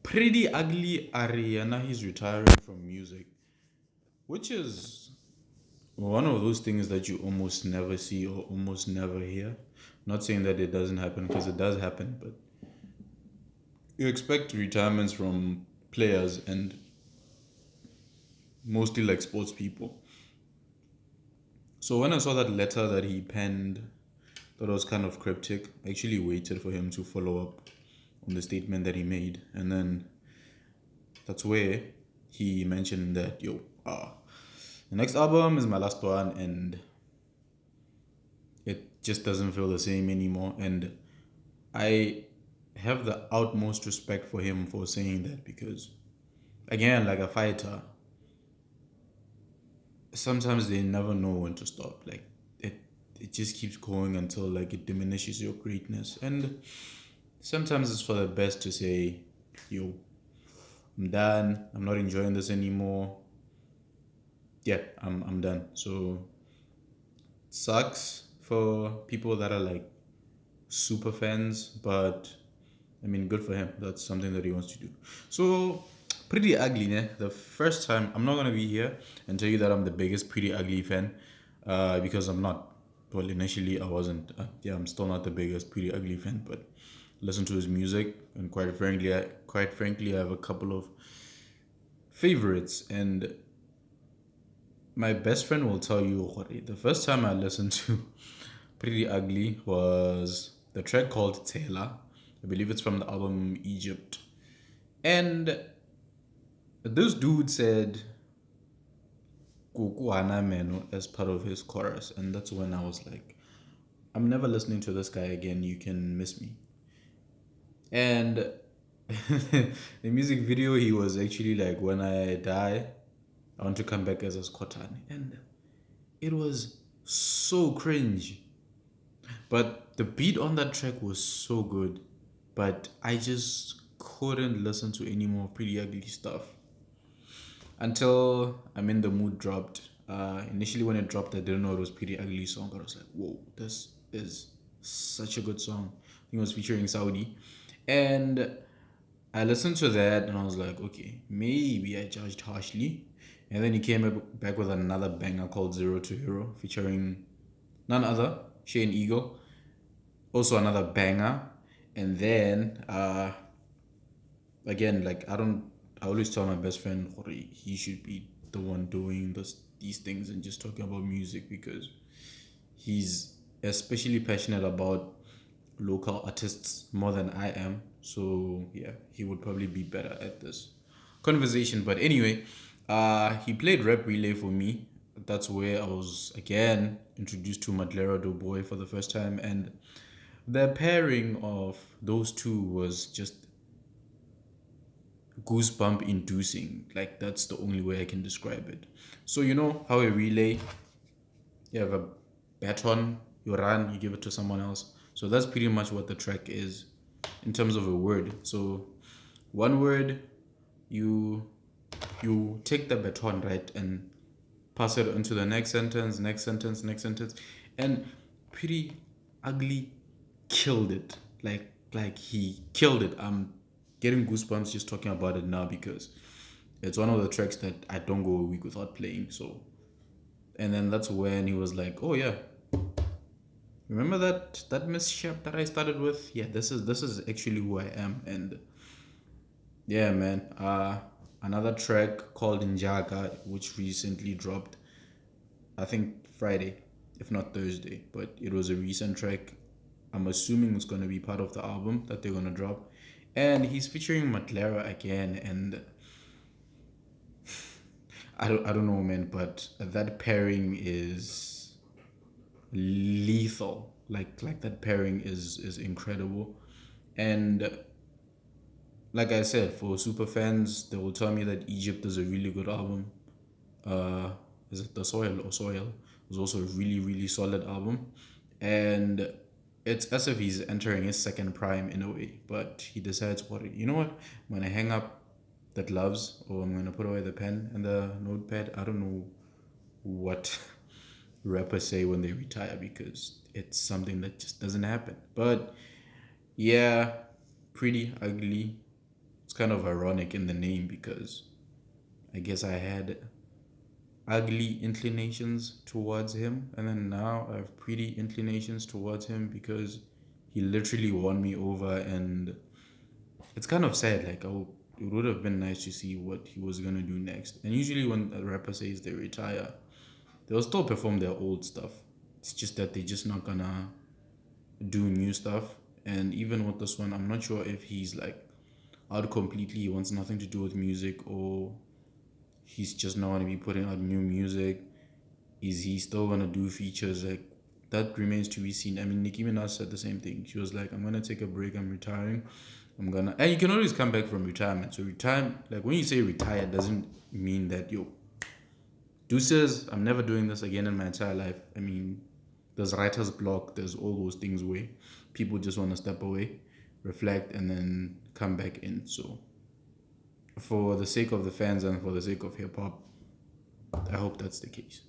Pretty Ugly Ariana, he's retiring from music, which is one of those things that you almost never see or almost never hear. Not saying that it doesn't happen because it does happen, but you expect retirements from players and mostly like sports people. So when I saw that letter that he penned, that was kind of cryptic. I actually waited for him to follow up on the statement that he made, and then that's where he mentioned that the next album is my last one, and it just doesn't feel the same anymore. And I have the utmost respect for him for saying that because, again, like a fighter, sometimes they never know when to stop. Like it just keeps going until like it diminishes your greatness. And sometimes it's for the best to say, yo, I'm done. I'm not enjoying this anymore. Yeah, I'm done. So sucks for people that are like super fans, but I mean, good for him. That's something that he wants to do. So, Pretty Ugly, ne? The first time, I'm not going to be here and tell you that I'm the biggest Pretty Ugly fan because I'm not. Well, initially, I wasn't. Yeah, I'm still not the biggest Pretty Ugly fan, but listen to his music, and quite frankly, I have a couple of favorites. And my best friend will tell you, Jorge, the first time I listened to Pretty Ugly was the track called Taylor. I believe it's from the album Egypt. And this dude said Kukuhana Meno as part of his chorus. And that's when I was like, I'm never listening to this guy again. You can miss me. And the music video, he was actually like, when I die, I want to come back as a Skotani. And it was so cringe. But the beat on that track was so good. But I just couldn't listen to any more Pretty Ugly stuff until I'm in the Mood dropped. Initially, when it dropped, I didn't know it was Pretty Ugly song. But I was like, whoa, this is such a good song. I think it was featuring Saudi. And I listened to that and I was like, okay, maybe I judged harshly. And then he came back with another banger called Zero to Hero featuring none other, Shane Eagle. Also another banger. And then again, like I always tell my best friend Jorge, he should be the one doing these things and just talking about music because he's especially passionate about local artists more than I am. So yeah, he would probably be better at this conversation. But anyway, he played Rap Relay for me. That's where I was again introduced to Madlera Doughboy for the first time, and the pairing of those two was just goosebump inducing. Like that's the only way I can describe it. So you know how a relay, you have a baton, you run, you give it to someone else. So that's pretty much what the track is in terms of a word. So one word, you you take the baton, right, and pass it into the next sentence, next sentence, next sentence. And Pretty Ugly killed it. Like he killed it. I'm getting goosebumps just talking about it now because it's one of the tracks that I don't go a week without playing. So and then that's when he was like, "Oh yeah, remember that misstep that I started with? Yeah, this is actually who I am." And yeah, man. Another track called Injaga, which recently dropped. I think Friday, if not Thursday, but it was a recent track. I'm assuming it's gonna be part of the album that they're gonna drop. And he's featuring Matlera again, and I don't know, man, but that pairing is lethal. Like that pairing is incredible. And like I said, for super fans, they will tell me that Egypt is a really good album. uh is it the soil or soil? It was also a really really solid album, and it's as if he's entering his second prime in a way. But he decides, what, you know what, I'm gonna hang up the gloves, or I'm gonna put away the pen and the notepad. I don't know what rappers say when they retire because it's something that just doesn't happen. But yeah, Pretty Ugly, it's kind of ironic in the name because I guess I had ugly inclinations towards him, and then now I have pretty inclinations towards him because he literally won me over, and it's kind of sad. Like, oh, it would have been nice to see what he was gonna do next. And usually, when a rapper says they retire, they'll still perform their old stuff. It's just that they're just not gonna do new stuff. And even with this one, I'm not sure if he's like out completely. He wants nothing to do with music, or he's just not gonna be putting out new music. Is he still gonna do features? Like, that remains to be seen. I mean, Nicki Minaj said the same thing. She was like, "I'm gonna take a break. I'm retiring. I'm gonna." And you can always come back from retirement. So retire, like when you say retire, it doesn't mean that yo deuces. I'm never doing this again in my entire life. I mean, there's writer's block. There's all those things where people just want to step away, reflect, and then come back in. So for the sake of the fans and for the sake of hip hop, I hope that's the case.